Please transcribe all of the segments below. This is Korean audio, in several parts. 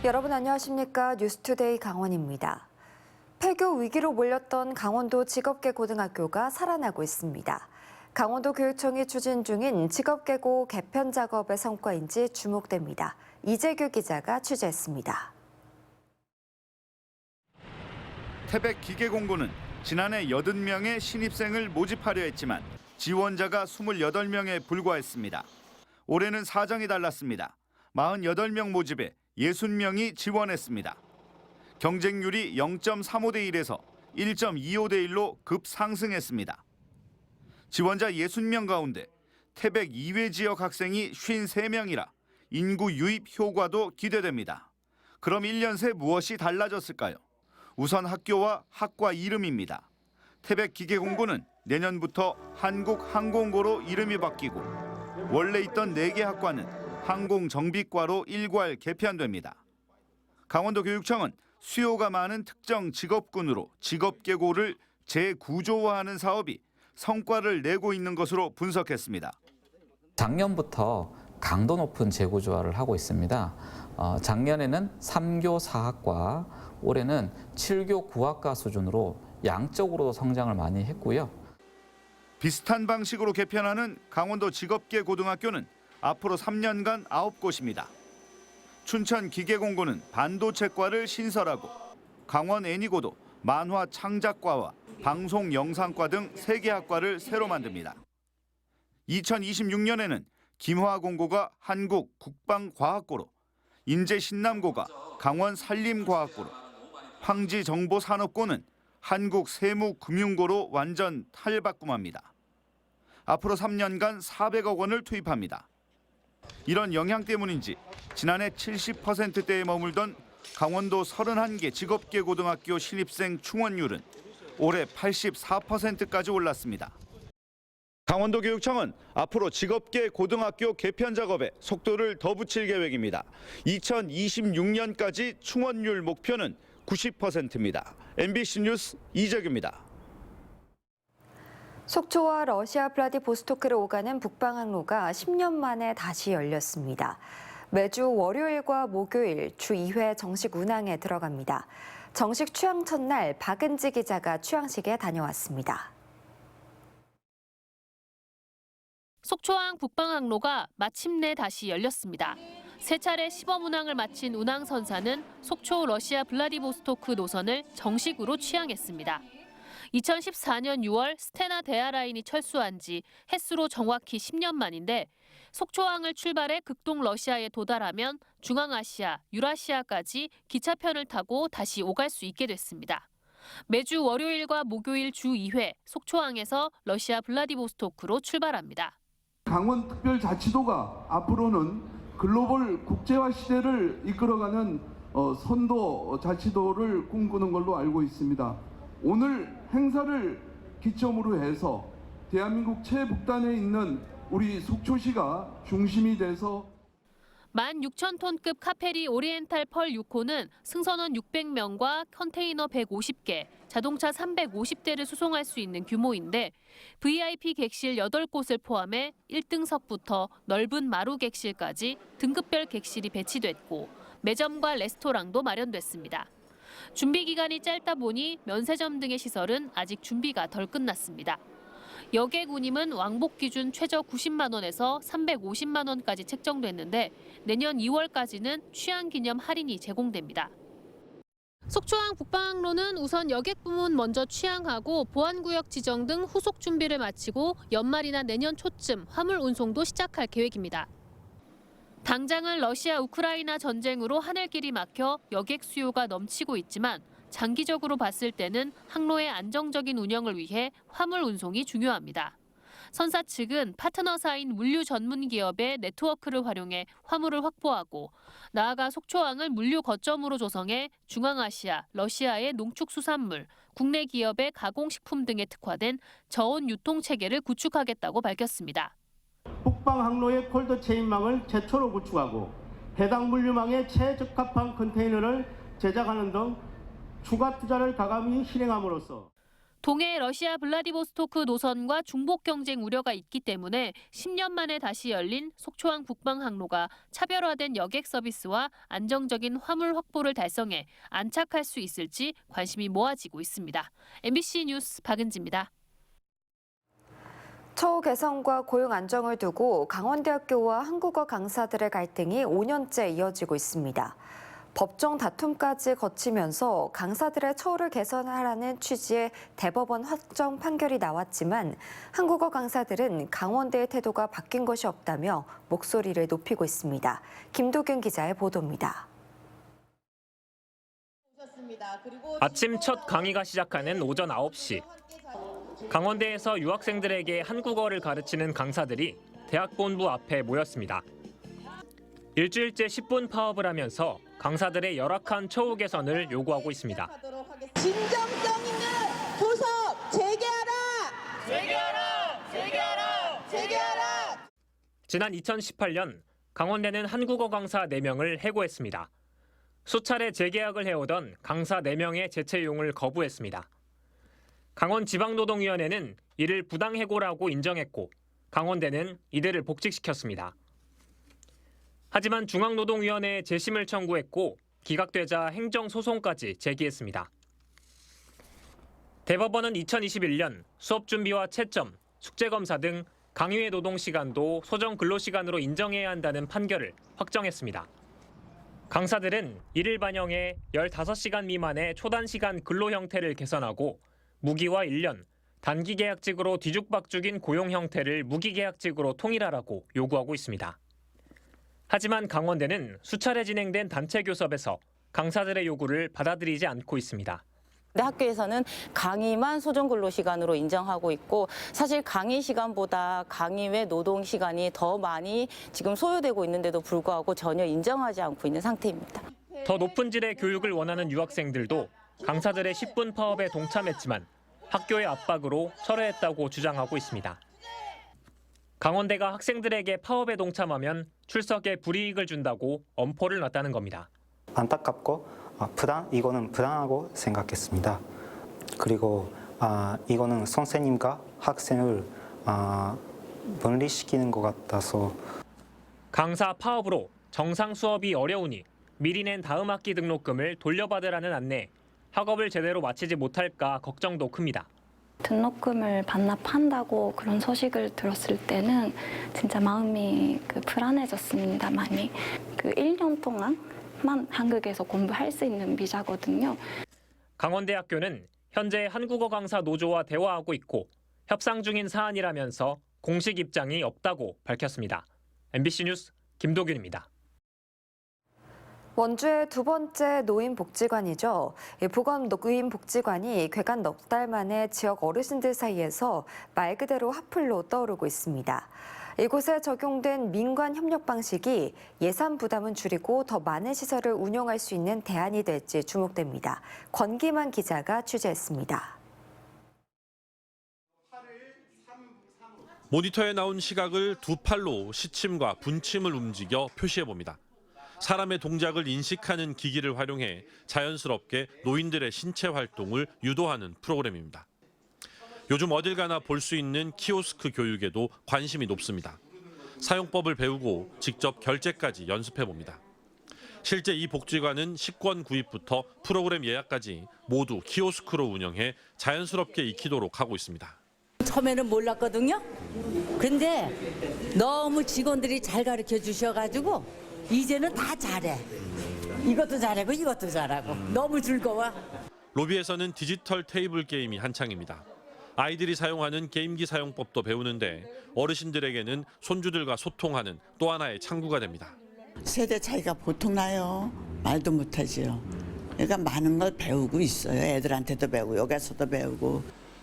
여러분 안녕하십니까? 뉴스투데이 강원입니다. 폐교 위기로 몰렸던 강원도 직업계고등학교가 살아나고 있습니다. 강원도 교육청이 추진 중인 직업계고 개편 작업의 성과인지 주목됩니다. 이재규 기자가 취재했습니다. 태백기계공고는 지난해 80명의 신입생을 모집하려 했지만 지원자가 28명에 불과했습니다. 올해는 사정이 달랐습니다. 48명 모집에 60명이 지원했습니다. 경쟁률이 0.35대 1에서 1.25대 1로 급상승했습니다. 지원자 60명 가운데 태백 이외 지역 학생이 53명이라 인구 유입 효과도 기대됩니다. 그럼 1년 새 무엇이 달라졌을까요? 우선 학교와 학과 이름입니다. 태백기계공고는 내년부터 한국항공고로 이름이 바뀌고 원래 있던 4개 학과는 항공정비과로 일괄 개편됩니다. 강원도 교육청은 수요가 많은 특정 직업군으로 직업계고를 재구조화하는 사업이 성과를 내고 있는 것으로 분석했습니다. 작년부터 강도 높은 재구조화를 하고 있습니다. 작년에는 3교 4학과, 올해는 7교 9학과 수준으로 양적으로도 성장을 많이 했고요. 비슷한 방식으로 개편하는 강원도 직업계고등학교는 앞으로 3년간 9곳입니다. 춘천기계공고는 반도체과를 신설하고 강원 애니고도 만화 창작과와 방송영상과 등 3개 학과를 새로 만듭니다. 2026년에는 김화공고가 한국국방과학고로, 인제신남고가 강원산림과학고로, 황지정보산업고는 한국세무금융고로 완전 탈바꿈합니다. 앞으로 3년간 400억 원을 투입합니다. 이런 영향 때문인지 지난해 70%대에 머물던 강원도 31개 직업계고등학교 신입생 충원율은 올해 84%까지 올랐습니다. 강원도 교육청은 앞으로 직업계고등학교 개편 작업에 속도를 더 붙일 계획입니다. 2026년까지 충원율 목표는 90%입니다. MBC 뉴스 이재규입니다. 속초와 러시아 블라디보스토크를 오가는 북방항로가 10년 만에 다시 열렸습니다. 매주 월요일과 목요일 주 2회 정식 운항에 들어갑니다. 정식 취항 첫날 박은지 기자가 취항식에 다녀왔습니다. 속초항 북방항로가 마침내 다시 열렸습니다. 세 차례 시범 운항을 마친 운항선사는 속초 러시아 블라디보스토크 노선을 정식으로 취항했습니다. 2014년 6월 스테나 대하라인이 철수한 지 햇수로 정확히 10년 만인데 속초항을 출발해 극동 러시아에 도달하면 중앙아시아, 유라시아까지 기차편을 타고 다시 오갈 수 있게 됐습니다. 매주 월요일과 목요일 주 2회 속초항에서 러시아 블라디보스토크로 출발합니다. 강원특별자치도가 앞으로는 글로벌 국제화 시대를 이끌어가는 선도 자치도를 꿈꾸는 걸로 알고 있습니다. 오늘 행사를 기점으로 해서 대한민국 최북단에 있는 우리 속초시가 중심이 돼서 16,000톤급 카페리 오리엔탈 펄 6호는 승선원 600명과 컨테이너 150개, 자동차 350대를 수송할 수 있는 규모인데 VIP 객실 8곳을 포함해 1등석부터 넓은 마루 객실까지 등급별 객실이 배치됐고 매점과 레스토랑도 마련됐습니다. 준비 기간이 짧다 보니 면세점 등의 시설은 아직 준비가 덜 끝났습니다. 여객 운임은 왕복 기준 최저 90만 원에서 350만 원까지 책정됐는데 내년 2월까지는 취항 기념 할인이 제공됩니다. 속초항 북방항로는 우선 여객 부문 먼저 취항하고 보안구역 지정 등 후속 준비를 마치고 연말이나 내년 초쯤 화물 운송도 시작할 계획입니다. 당장은 러시아 우크라이나 전쟁으로 하늘길이 막혀 여객 수요가 넘치고 있지만 장기적으로 봤을 때는 항로의 안정적인 운영을 위해 화물 운송이 중요합니다. 선사 측은 파트너사인 물류 전문 기업의 네트워크를 활용해 화물을 확보하고 나아가 속초항을 물류 거점으로 조성해 중앙아시아, 러시아의 농축수산물, 국내 기업의 가공식품 등에 특화된 저온 유통 체계를 구축하겠다고 밝혔습니다. 북방항로의 콜드체인망을 최초로 구축하고 해당 물류망에 최적합한 컨테이너를 제작하는 등 추가 투자를 가감히 실행함으로써 동해 러시아 블라디보스토크 노선과 중복 경쟁 우려가 있기 때문에 10년 만에 다시 열린 속초항 북방 항로가 차별화된 여객 서비스와 안정적인 화물 확보를 달성해 안착할 수 있을지 관심이 모아지고 있습니다. MBC 뉴스 박은지입니다. 처우 개선과 고용 안정을 두고 강원대학교와 한국어 강사들의 갈등이 5년째 이어지고 있습니다. 법정 다툼까지 거치면서 강사들의 처우를 개선하라는 취지의 대법원 확정 판결이 나왔지만 한국어 강사들은 강원대의 태도가 바뀐 것이 없다며 목소리를 높이고 있습니다. 김도균 기자의 보도입니다. 아침 첫 강의가 시작하는 오전 9시. 강원대에서 유학생들에게 한국어를 가르치는 강사들이 대학 본부 앞에 모였습니다. 일주일째 10분 파업을 하면서 강사들의 열악한 처우 개선을 요구하고 있습니다. 진정성 있는 교섭 재개하라! 재개하라! 재개하라! 재개하라! 지난 2018년 강원대는 한국어 강사 4명을 해고했습니다. 수차례 재계약을 해오던 강사 4명의 재채용을 거부했습니다. 강원지방노동위원회는 이를 부당해고라고 인정했고 강원대는 이들을 복직시켰습니다. 하지만 중앙노동위원회에 재심을 청구했고 기각되자 행정소송까지 제기했습니다. 대법원은 2021년 수업 준비와 채점, 숙제검사 등 강의회 노동시간도 소정 근로시간으로 인정해야 한다는 판결을 확정했습니다. 강사들은 이를 반영해 15시간 미만의 초단시간 근로 형태를 개선하고 무기와 1년, 단기계약직으로 뒤죽박죽인 고용 형태를 무기계약직으로 통일하라고 요구하고 있습니다. 하지만 강원대는 수차례 진행된 단체 교섭에서 강사들의 요구를 받아들이지 않고 있습니다. 학교에서는 강의만 소정 근로 시간으로 인정하고 있고 사실 강의 시간보다 강의 외 노동 시간이 더 많이 지금 소요되고 있는데도 불구하고 전혀 인정하지 않고 있는 상태입니다. 더 높은 질의 교육을 원하는 유학생들도 강사들의 10분 파업에 동참했지만 학교의 압박으로 철회했다고 주장하고 있습니다. 강원대가 학생들에게 파업에 동참하면 출석에 불이익을 준다고 엄포를 놨다는 겁니다. 안타깝고 이거는 부당하고 생각했습니다. 그리고 이거는 선생님과 학생을 분리시키는 것 같아서 강사 파업으로 정상 수업이 어려우니 미리 낸 다음 학기 등록금을 돌려받으라는 안내, 학업을 제대로 마치지 못할까 걱정도 큽니다. 등록금을 반납한다고 그런 소식을 들었을 때는 진짜 마음이 불안해졌습니다. 많이 1년 동안만 한국에서 공부할 수 있는 비자거든요. 강원대학교는 현재 한국어 강사 노조와 대화하고 있고 협상 중인 사안이라면서 공식 입장이 없다고 밝혔습니다. MBC 뉴스 김도균입니다. 원주의 두 번째 노인복지관이죠. 보건 노인복지관이 괴간 넉 달 만에 지역 어르신들 사이에서 말 그대로 핫플로 떠오르고 있습니다. 이곳에 적용된 민관 협력 방식이 예산 부담은 줄이고 더 많은 시설을 운영할 수 있는 대안이 될지 주목됩니다. 권기만 기자가 취재했습니다. 모니터에 나온 시각을 두 팔로 시침과 분침을 움직여 표시해봅니다. 사람의 동작을 인식하는 기기를 활용해 자연스럽게 노인들의 신체 활동을 유도하는 프로그램입니다. 요즘 어딜 가나 볼 수 있는 키오스크 교육에도 관심이 높습니다. 사용법을 배우고 직접 결제까지 연습해봅니다. 실제 이 복지관은 식권 구입부터 프로그램 예약까지 모두 키오스크로 운영해 자연스럽게 익히도록 하고 있습니다. 처음에는 몰랐거든요. 근데 너무 직원들이 잘 가르쳐 주셔가지고 이제는 다 잘해. 이것도 잘하고 이것도 잘하고 너무 즐거워. 로비에서는 디지털 테이블 게임이 한창입니다. 아이들이 사용하는 게임기 사용법도 배우는데 어르신들에게는 손주들과 소통하는 또 하나의 창구가 됩니다. 세대 차이가 보통 나요. 말도 못하지요. 그러니까 많은 걸 배우고 있어요. 애들한테도 배우고 여기서도 배우고.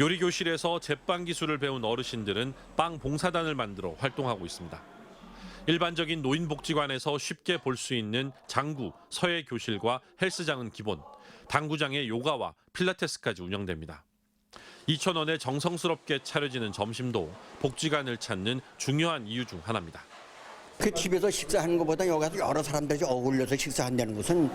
요리교실에서 제빵 기술을 배운 어르신들은 빵 봉사단을 만들어 활동하고 있습니다. 일반적인 노인복지관에서 쉽게 볼 수 있는 장구, 서예 교실과 헬스장은 기본, 당구장에 요가와 필라테스까지 운영됩니다. 2,000원에 정성스럽게 차려지는 점심도 복지관을 찾는 중요한 이유 중 하나입니다. 그 집에서 식사하는 것보다 여기 가서 여러 사람들이 어울려서 식사한다는 것은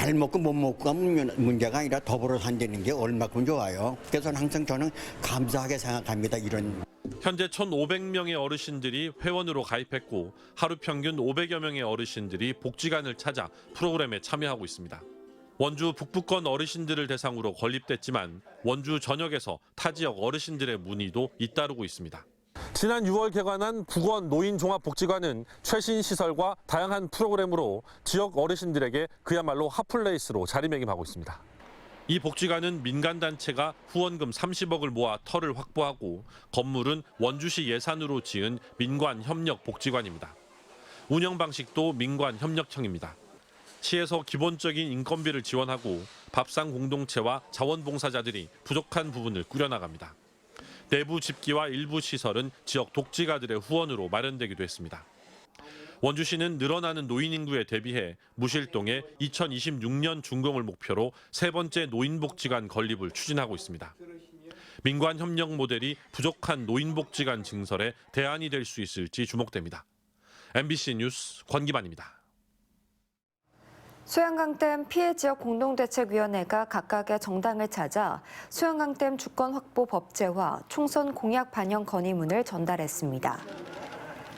잘 먹고 못 먹고가 문제가 아니라 더불어 산다는 게 얼마큼 좋아요. 그래서 항상 저는 감사하게 생각합니다. 이런. 현재 1,500명의 어르신들이 회원으로 가입했고 하루 평균 500여 명의 어르신들이 복지관을 찾아 프로그램에 참여하고 있습니다. 원주 북부권 어르신들을 대상으로 건립됐지만 원주 전역에서 타 지역 어르신들의 문의도 잇따르고 있습니다. 지난 6월 개관한 북원 노인종합복지관은 최신 시설과 다양한 프로그램으로 지역 어르신들에게 그야말로 핫플레이스로 자리매김하고 있습니다. 이 복지관은 민간단체가 후원금 30억을 모아 터를 확보하고 건물은 원주시 예산으로 지은 민관협력복지관입니다. 운영 방식도 민관협력형입니다. 시에서 기본적인 인건비를 지원하고 밥상 공동체와 자원봉사자들이 부족한 부분을 꾸려나갑니다. 내부 집기와 일부 시설은 지역 독지가들의 후원으로 마련되기도 했습니다. 원주시는 늘어나는 노인 인구에 대비해 무실동에 2026년 준공을 목표로 세 번째 노인복지관 건립을 추진하고 있습니다. 민관협력 모델이 부족한 노인복지관 증설에 대안이 될 수 있을지 주목됩니다. MBC 뉴스 권기만입니다. 수양강댐 피해지역 공동대책위원회가 각각의 정당을 찾아 수양강댐 주권 확보 법제화, 총선 공약 반영 건의문을 전달했습니다.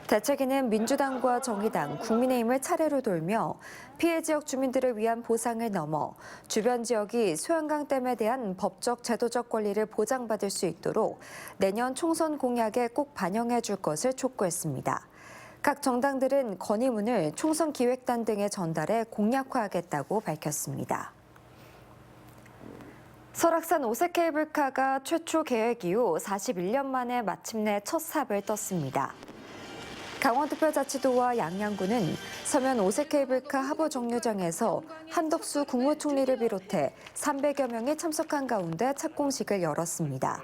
대책위는 민주당과 정의당, 국민의힘을 차례로 돌며 피해 지역 주민들을 위한 보상을 넘어 주변 지역이 수양강댐에 대한 법적, 제도적 권리를 보장받을 수 있도록 내년 총선 공약에 꼭 반영해 줄 것을 촉구했습니다. 각 정당들은 건의문을 총선 기획단 등에 전달해 공약화하겠다고 밝혔습니다. 설악산 오색 케이블카가 최초 계획 이후 41년 만에 마침내 첫 삽을 떴습니다. 강원특별자치도와 양양군은 서면 오색 케이블카 하부 정류장에서 한덕수 국무총리를 비롯해 300여 명이 참석한 가운데 착공식을 열었습니다.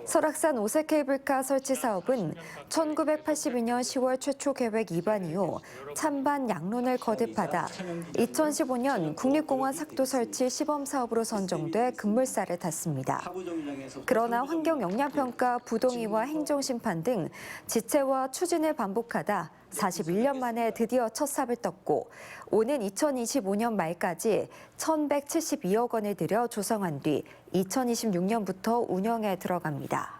설악산 오색 케이블카 설치 사업은 1982년 10월 최초 계획 위반 이후 찬반 양론을 거듭하다 2015년 국립공원 삭도 설치 시범 사업으로 선정돼 급물살을 탔습니다. 그러나 환경영향평가, 부동의와 행정심판 등 지체와 추진을 반복하다 41년 만에 드디어 첫 삽을 떴고 오는 2025년 말까지 1,172억 원을 들여 조성한 뒤 2026년부터 운영에 들어갑니다.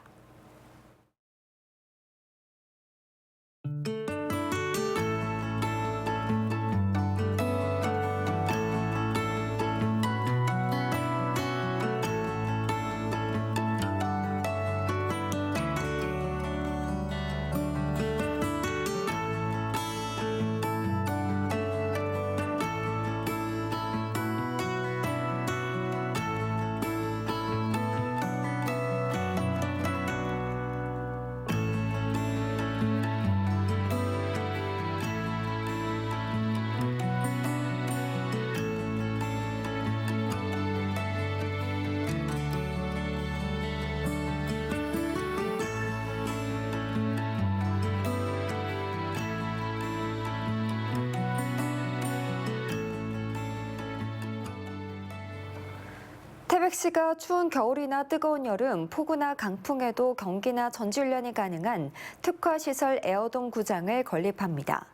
태백시가 추운 겨울이나 뜨거운 여름, 폭우나 강풍에도 경기나 전지훈련이 가능한 특화시설 에어돔 구장을 건립합니다.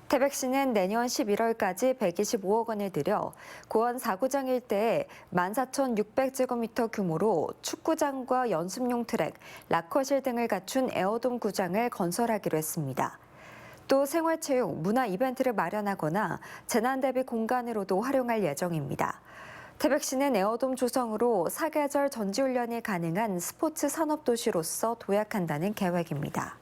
태백시는 내년 11월까지 125억 원을 들여 고원 4구장 일대에 14,600제곱미터 규모로 축구장과 연습용 트랙, 라커실 등을 갖춘 에어돔 구장을 건설하기로 했습니다. 또 생활체육, 문화 이벤트를 마련하거나 재난 대비 공간으로도 활용할 예정입니다. 태백시는 에어돔 조성으로 사계절 전지훈련이 가능한 스포츠 산업도시로서 도약한다는 계획입니다.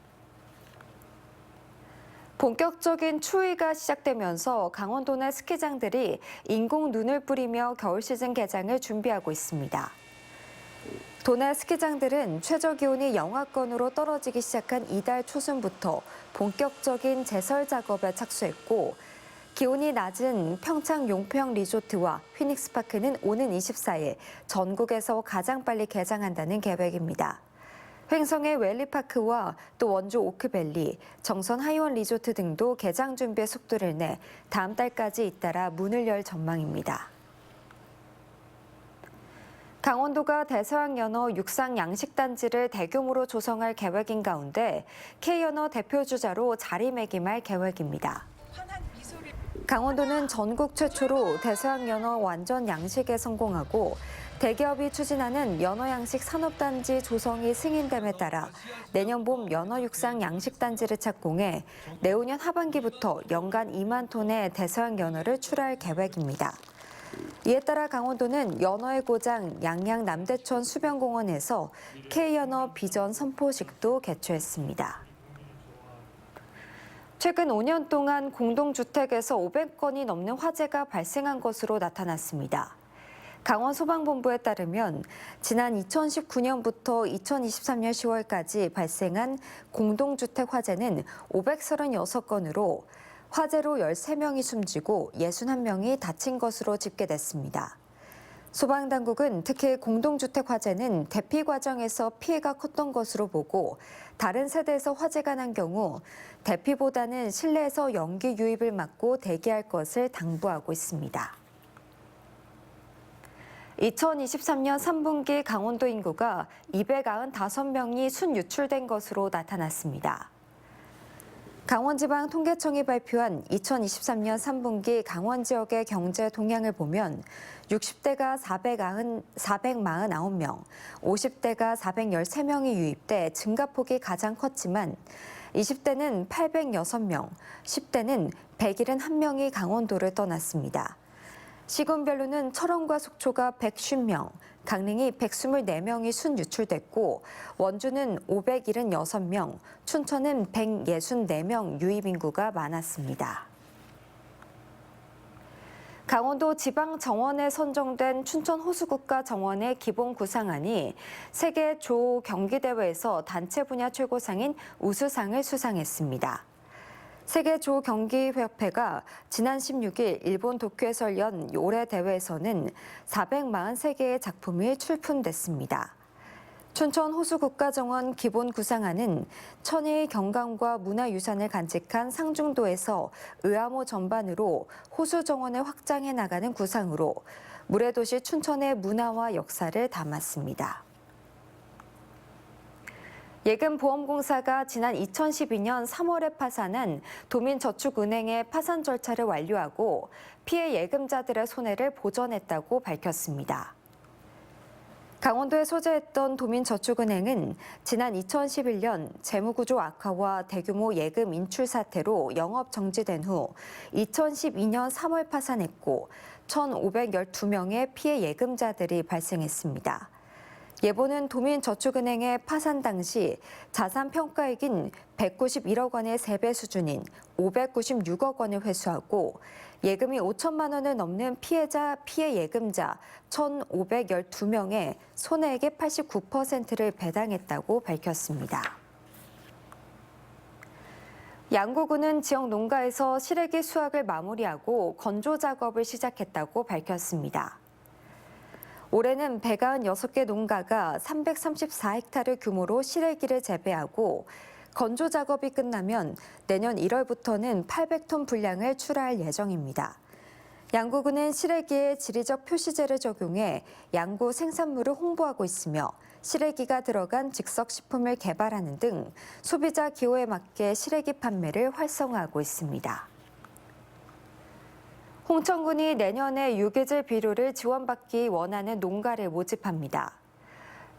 본격적인 추위가 시작되면서 강원도 내 스키장들이 인공 눈을 뿌리며 겨울 시즌 개장을 준비하고 있습니다. 도내 스키장들은 최저기온이 영하권으로 떨어지기 시작한 이달 초순부터 본격적인 제설 작업에 착수했고 기온이 낮은 평창 용평 리조트와 휘닉스파크는 오는 24일 전국에서 가장 빨리 개장한다는 계획입니다. 횡성의 웰리파크와 또 원주 오크밸리, 정선 하이원 리조트 등도 개장 준비에 속도를 내 다음 달까지 잇따라 문을 열 전망입니다. 강원도가 대서양연어 육상 양식단지를 대규모로 조성할 계획인 가운데 K연어 대표주자로 자리매김할 계획입니다. 강원도는 전국 최초로 대서양 연어 완전 양식에 성공하고 대기업이 추진하는 연어 양식 산업단지 조성이 승인됨에 따라 내년 봄 연어 육상 양식단지를 착공해 내후년 하반기부터 연간 2만 톤의 대서양 연어를 출하할 계획입니다. 이에 따라 강원도는 연어의 고장 양양 남대천 수변공원에서 K연어 비전 선포식도 개최했습니다. 최근 5년 동안 공동주택에서 500건이 넘는 화재가 발생한 것으로 나타났습니다. 강원소방본부에 따르면 지난 2019년부터 2023년 10월까지 발생한 공동주택 화재는 536건으로 화재로 13명이 숨지고 61명이 다친 것으로 집계됐습니다. 소방당국은 특히 공동주택 화재는 대피 과정에서 피해가 컸던 것으로 보고 다른 세대에서 화재가 난 경우 대피보다는 실내에서 연기 유입을 막고 대기할 것을 당부하고 있습니다. 2023년 3분기 강원도 인구가 295명이 순유출된 것으로 나타났습니다. 강원지방통계청이 발표한 2023년 3분기 강원 지역의 경제 동향을 보면 60대가 449명, 50대가 413명이 유입돼 증가폭이 가장 컸지만 20대는 806명, 10대는 171명이 강원도를 떠났습니다. 시군별로는 철원과 속초가 150명, 강릉이 124명이 순유출됐고 원주는 576명, 춘천은 164명 유입 인구가 많았습니다. 강원도 지방정원에 선정된 춘천 호수국가 정원의 기본 구상안이 세계 조 경기대회에서 단체 분야 최고상인 우수상을 수상했습니다. 세계 조 경기협회가 지난 16일 일본 도쿄에서 열린 올해 대회에서는 443개의 작품이 출품됐습니다. 춘천 호수국가정원 기본 구상안은 천혜의 경관과 문화유산을 간직한 상중도에서 의암호 전반으로 호수정원을 확장해 나가는 구상으로 물의 도시 춘천의 문화와 역사를 담았습니다. 예금보험공사가 지난 2012년 3월에 파산한 도민저축은행의 파산 절차를 완료하고 피해 예금자들의 손해를 보전했다고 밝혔습니다. 강원도에 소재했던 도민저축은행은 지난 2011년 재무구조 악화와 대규모 예금 인출 사태로 영업 정지된 후 2012년 3월 파산했고 1,512명의 피해 예금자들이 발생했습니다. 예보는 도민저축은행의 파산 당시 자산 평가액인 191억 원의 3배 수준인 596억 원을 회수하고 예금이 5천만 원을 넘는 피해 예금자 1,512명의 손해액의 89%를 배당했다고 밝혔습니다. 양구군은 지역 농가에서 시래기 수확을 마무리하고 건조 작업을 시작했다고 밝혔습니다. 올해는 196개 농가가 334헥타르 규모로 시래기를 재배하고 건조 작업이 끝나면 내년 1월부터는 800톤 분량을 출하할 예정입니다. 양구군은 시래기에 지리적 표시제를 적용해 양구 생산물을 홍보하고 있으며 시래기가 들어간 즉석식품을 개발하는 등 소비자 기호에 맞게 시래기 판매를 활성화하고 있습니다. 홍천군이 내년에 유기질 비료를 지원받기 원하는 농가를 모집합니다.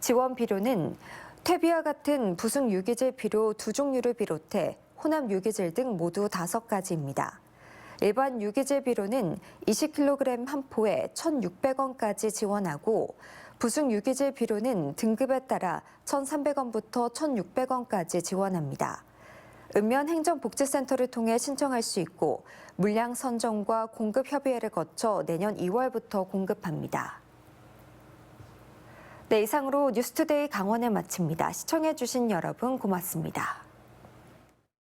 지원 비료는 퇴비와 같은 부승 유기질 비료 2종류를 비롯해 혼합 유기질 등 모두 5가지입니다. 일반 유기질 비료는 20kg 한 포에 1,600원까지 지원하고 부승 유기질 비료는 등급에 따라 1,300원부터 1,600원까지 지원합니다. 읍면 행정복지센터를 통해 신청할 수 있고 물량 선정과 공급 협의회를 거쳐 내년 2월부터 공급합니다. 네, 이상으로 뉴스투데이 강원을 마칩니다. 시청해주신 여러분 고맙습니다.